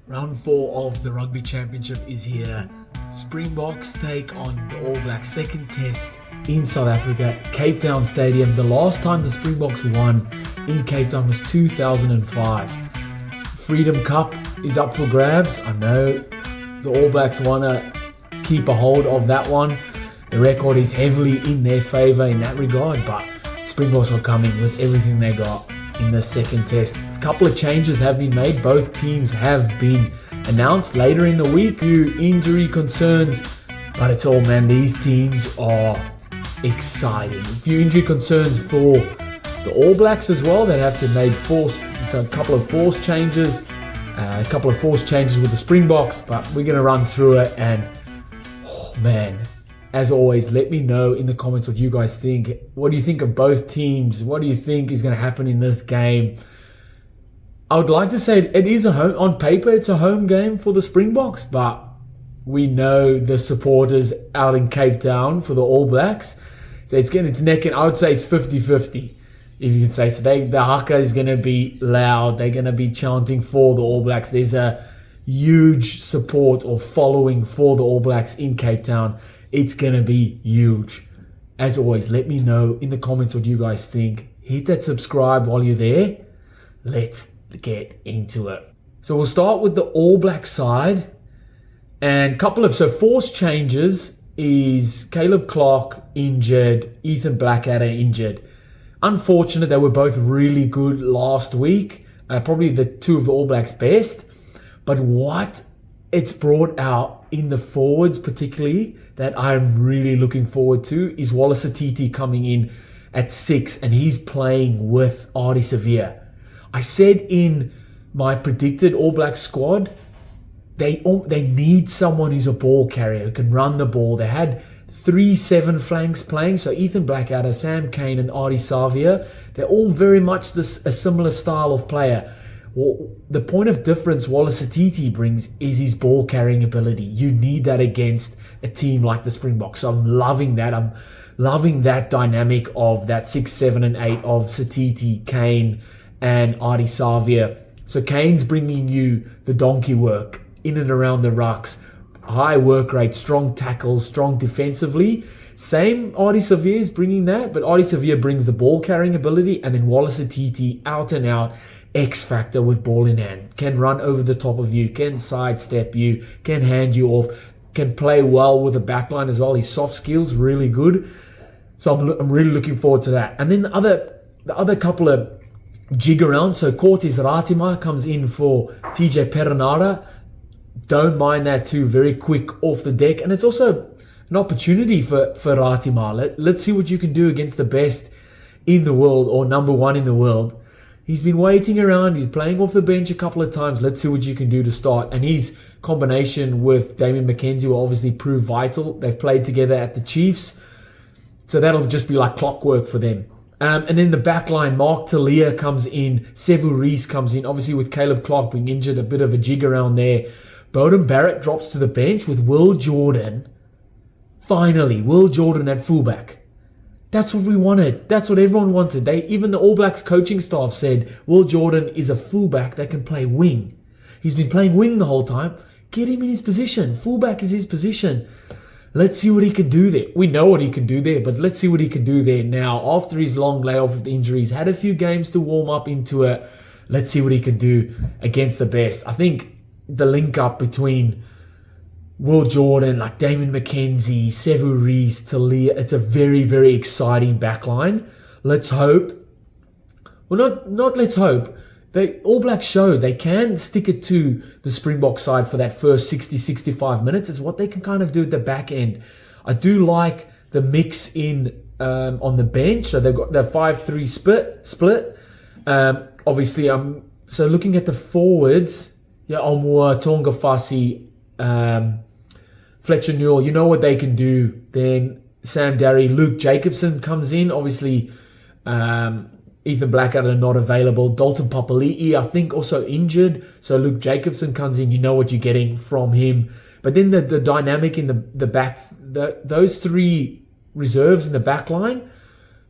Round 4 of the Rugby Championship is here. Springboks take on the All Blacks second test in South Africa, Cape Town Stadium. The last time the Springboks won in Cape Town was 2005. Freedom Cup is up for grabs. I know the All Blacks want to keep a hold of that one. The record is heavily in their favour in that regard, but Springboks are coming with everything they got in the second test. A couple of changes have been made. Both teams have been announced later in the week. Few injury concerns, but it's all, man, these teams are exciting. A few injury concerns for the All Blacks as well. They have to make a couple of force changes. With the Springboks, but we're going to run through it. And man, as always, let me know in the comments what you guys think. What do you think of both teams? What do you think is going to happen in this game? I would like to say it is on paper, it's a home game for the Springboks, but we know the supporters out in Cape Town for the All Blacks. So it's neck and I would say it's 50-50, if you can say so. The haka is going to be loud. They're going to be chanting for the All Blacks. There's a huge support or following for the All Blacks in Cape Town. It's going to be huge. As always, let me know in the comments what you guys think. Hit that subscribe while you're there. Let's get into it. So we'll start with the All Black side. And force changes is Caleb Clark injured, Ethan Blackadder injured. Unfortunate, they were both really good last week. Probably the two of the All Blacks' best. But what it's brought out in the forwards particularly that I'm really looking forward to is Wallace Atiti coming in at 6 and he's playing with Ardie Savea. I said in my predicted All Black squad, they need someone who's a ball carrier, who can run the ball. They had 3 7 flanks playing, so Ethan Blackadder, Sam Cane and Ardie Savea. They're all very much a similar style of player. Well, the point of difference Wallace Atiti brings is his ball carrying ability. You need that against a team like the Springboks. So I'm loving that. I'm loving that dynamic of that 6, 7 and 8 of Satiti, Cane and Ardie Savea. So Kane's bringing you the donkey work in and around the rucks. High work rate, strong tackles, strong defensively. Same Ardie Savea is bringing that, but Ardie Savea brings the ball carrying ability, and then Wallace Atiti out and out X factor with ball in hand. Can run over the top of you, can sidestep you, can hand you off, can play well with the backline as well. His soft skills really good. So I'm really looking forward to that. And then the other couple of jig around. So Cortez Ratima comes in for TJ Perenara. Don't mind that too. Very quick off the deck. And it's also an opportunity for Ratima. Let's see what you can do against the best in the world, or number 1 in the world. He's been waiting around. He's playing off the bench a couple of times. Let's see what you can do to start. And his combination with Damian McKenzie will obviously prove vital. They've played together at the Chiefs. So that'll just be like clockwork for them. And then the back line, Mark Talia comes in. Sevu Reece comes in. Obviously with Caleb Clark being injured, a bit of a jig around there. Bowden Barrett drops to the bench with Will Jordan. Finally, Will Jordan at fullback. That's what we wanted. That's what everyone wanted. Even the All Blacks coaching staff said Will Jordan is a fullback that can play wing. He's been playing wing the whole time. Get him in his position. Fullback is his position. Let's see what he can do there. We know what he can do there, but let's see what he can do there now. After his long layoff with injuries, had a few games to warm up into it. Let's see what he can do against the best. I think the link up between Will Jordan, like Damian McKenzie, Sevu Reece, Talia, it's a very, very exciting backline. Let's hope. Well, not let's hope. The All Blacks show they can stick it to the Springbok side for that first 60-65 minutes. It's what they can kind of do at the back end. I do like the mix in on the bench. So they've got the 5-3 split. Obviously, so looking at the forwards, Omua, Tonga Fasi, Fletcher Newell, you know what they can do. Then Sam Darry, Luke Jacobson comes in. Obviously, Ethan Blackadder not available. Dalton Papali'i, I think, also injured. So Luke Jacobson comes in. You know what you're getting from him. But then the dynamic in the back, those 3 reserves in the back line,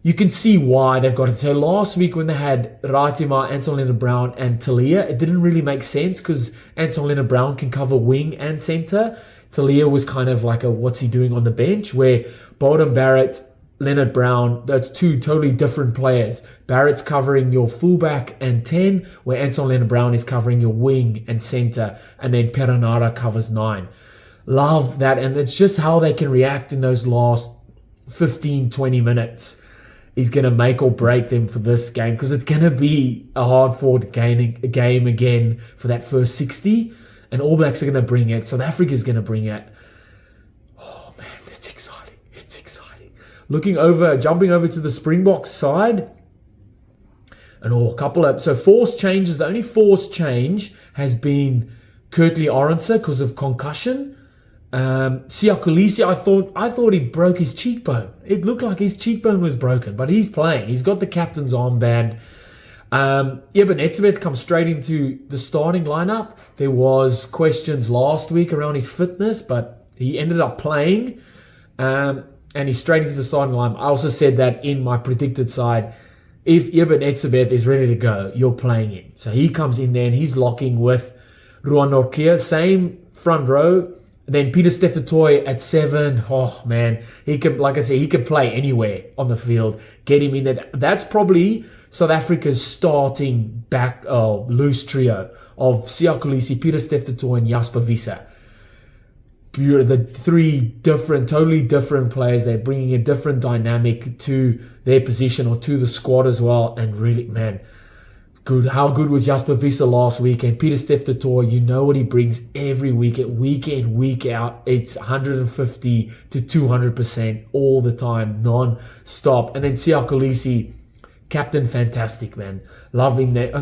you can see why they've got it. So last week when they had Ratima, Anton Leonard-Brown and Talia, it didn't really make sense because Anton Leonard-Brown can cover wing and center. Talia was kind of like a what's he doing on the bench, where Beauden Barrett, Leonard-Brown, that's two totally different players. Barrett's covering your fullback and 10, where Anton Leonard-Brown is covering your wing and center, and then Perenara covers 9. Love that, and it's just how they can react in those last 15, 20 minutes is going to make or break them for this game, because it's going to be a hard-fought game again for that first 60, and All Blacks are going to bring it. South Africa's going to bring it. Oh, man, it's exciting. It's exciting. Jumping over to the Springboks side, and so forced changes. The only forced change has been Kurtley Arendse because of concussion. Siya Kolisi, I thought he broke his cheekbone. It looked like his cheekbone was broken, but he's playing. He's got the captain's armband. Eben Etzebeth comes straight into the starting lineup. There was questions last week around his fitness, but he ended up playing, and he's straight into the starting lineup. I also said that in my predicted side, if Eben Etzebeth is ready to go, you're playing him. So he comes in there and he's locking with Ruan Nortje, same front row. Then Peter Steph-Toy at 7. Oh, man. He can, like I said, he can play anywhere on the field. Get him in there. That's probably South Africa's starting loose trio of Siya Kolisi, Peter Steph-Toy, and Jasper Wiese. The three totally different players. They're bringing a different dynamic to their position or to the squad as well. And really, man, good. How good was Jasper Wiese last week? And Peter Steph-Toy, you know what he brings every week in, week out. It's 150 to 200% all the time, non-stop. And then Siya Kolisi, captain, fantastic, man. Loving that.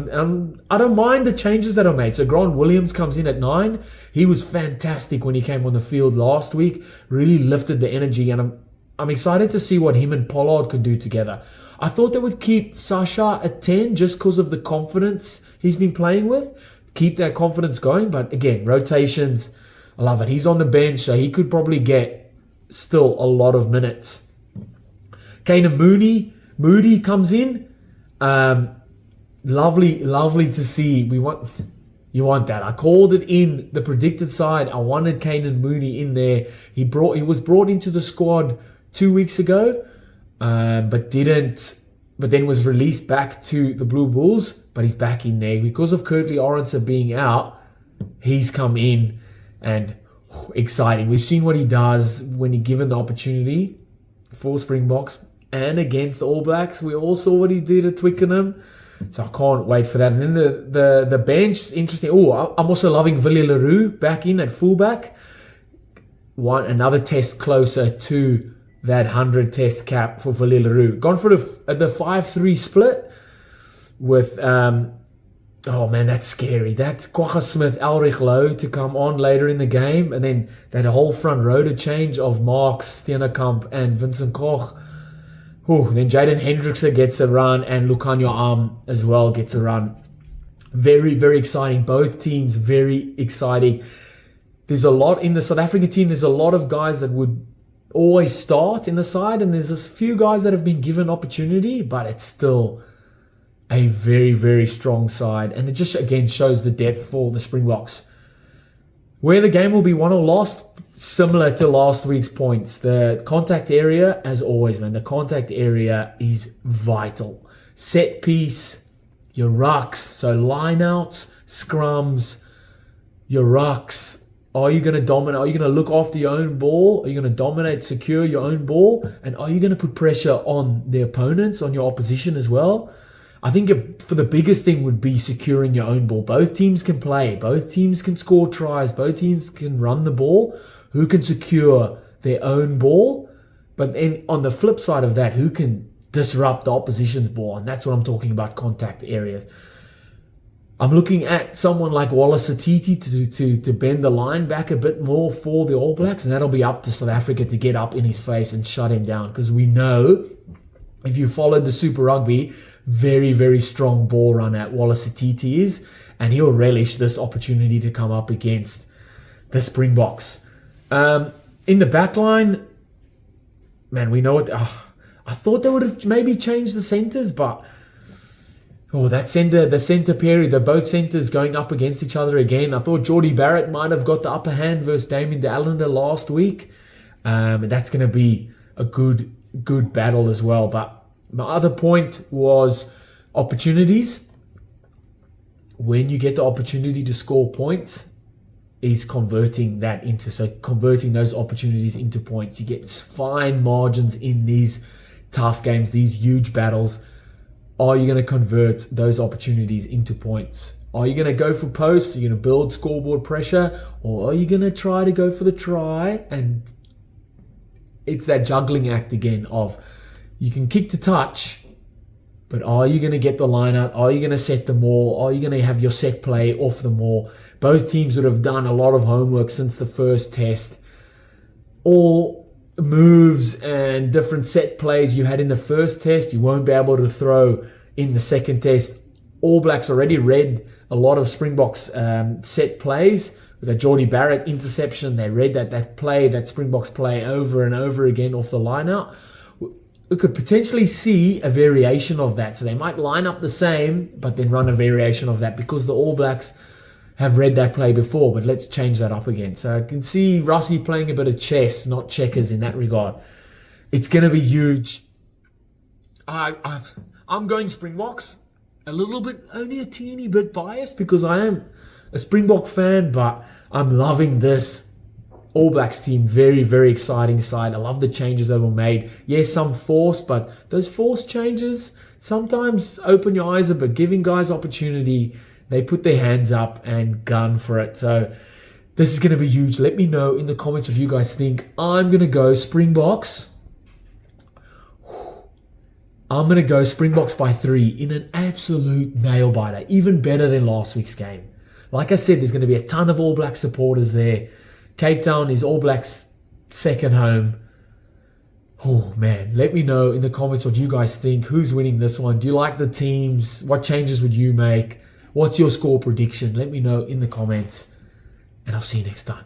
I don't mind the changes that are made. So Grant Williams comes in at 9. He was fantastic when he came on the field last week. Really lifted the energy, and I'm excited to see what him and Pollard can do together. I thought they would keep Sasha at 10 just because of the confidence he's been playing with. Keep that confidence going. But again, rotations, I love it. He's on the bench, so he could probably get still a lot of minutes. Kanan Moody comes in. Lovely to see. You want that. I called it in the predicted side. I wanted Kanan Moody in there. He was brought into the squad 2 weeks ago. But then was released back to the Blue Bulls, but he's back in there. Because of Kurtley Arendse being out, he's come in, and exciting. We've seen what he does when he's given the opportunity for Springboks and against the All Blacks. We all saw what he did at Twickenham, so I can't wait for that. And then the bench, interesting. I'm also loving Villiers Leroux back in at fullback. Another test closer to that 100 test cap for Villiers Leroux. Gone for the 5-3 split with, oh man, that's scary. That's Kwagga Smith, Elrich Lowe to come on later in the game. And then that whole front row to change of Marks, Steenekamp and Vincent Koch. Then Jaden Hendrickse gets a run, and Lukhanyo Am as well gets a run. Very, very exciting. Both teams, very exciting. There's a lot in the South African team. There's a lot of guys that would always start in the side, and there's a few guys that have been given opportunity, but it's still a very, very strong side, and it just again shows the depth for the Springboks. Where the game will be won or lost, similar to last week's points. The contact area, as always, man, the contact area is vital. Set piece, your rucks, so line outs, scrums, your rucks. Are you going to dominate? Are you going to look after your own ball? Are you going to dominate, secure your own ball? And are you going to put pressure on the opponents, on your opposition as well? I think for the biggest thing would be securing your own ball. Both teams can play. Both teams can score tries. Both teams can run the ball. Who can secure their own ball? But then on the flip side of that, who can disrupt the opposition's ball? And that's what I'm talking about, contact areas. I'm looking at someone like Wallace Atiti to bend the line back a bit more for the All Blacks, and that'll be up to South Africa to get up in his face and shut him down, because we know, if you followed the Super Rugby, very, very strong ball runner Wallace Atiti is, and he'll relish this opportunity to come up against the Springboks. In the back line, man, we know what... I thought they would have maybe changed the centers, but the center pair, they're both centers going up against each other again. I thought Jordie Barrett might have got the upper hand versus Damien de Allender last week. And that's going to be a good battle as well. But my other point was opportunities. When you get the opportunity to score points, is converting those opportunities into points. You get fine margins in these tough games, these huge battles. Are you going to convert those opportunities into points? Are you going to go for posts? Are you going to build scoreboard pressure? Or are you going to try to go for the try? And it's that juggling act again of you can kick to touch, but are you going to get the line out? Are you going to set the maul? Are you going to have your set play off the maul? Both teams would have done a lot of homework since the first test. All moves and different set plays you had in the first test, you won't be able to throw in the second test. All Blacks already read a lot of Springboks set plays with a Jordie Barrett interception. They read that Springboks play over and over again off the line out. We could potentially see a variation of that. So they might line up the same, but then run a variation of that because the All Blacks have read that play before, but let's change that up again. So I can see Russie playing a bit of chess, not checkers in that regard. It's going to be huge. I'm going Springboks. A little bit, only a teeny bit biased because I am a Springbok fan, but I'm loving this All Blacks team. Very, very exciting side. I love the changes that were made. Yes, some forced, but those forced changes sometimes open your eyes a bit, giving guys opportunity. They put their hands up and gun for it. So this is going to be huge. Let me know in the comments what you guys think. I'm going to go Springboks. I'm going to go Springboks by 3 in an absolute nail-biter. Even better than last week's game. Like I said, there's going to be a ton of All Black supporters there. Cape Town is All Blacks' second home. Oh, man. Let me know in the comments what you guys think. Who's winning this one? Do you like the teams? What changes would you make? What's your score prediction? Let me know in the comments, and I'll see you next time.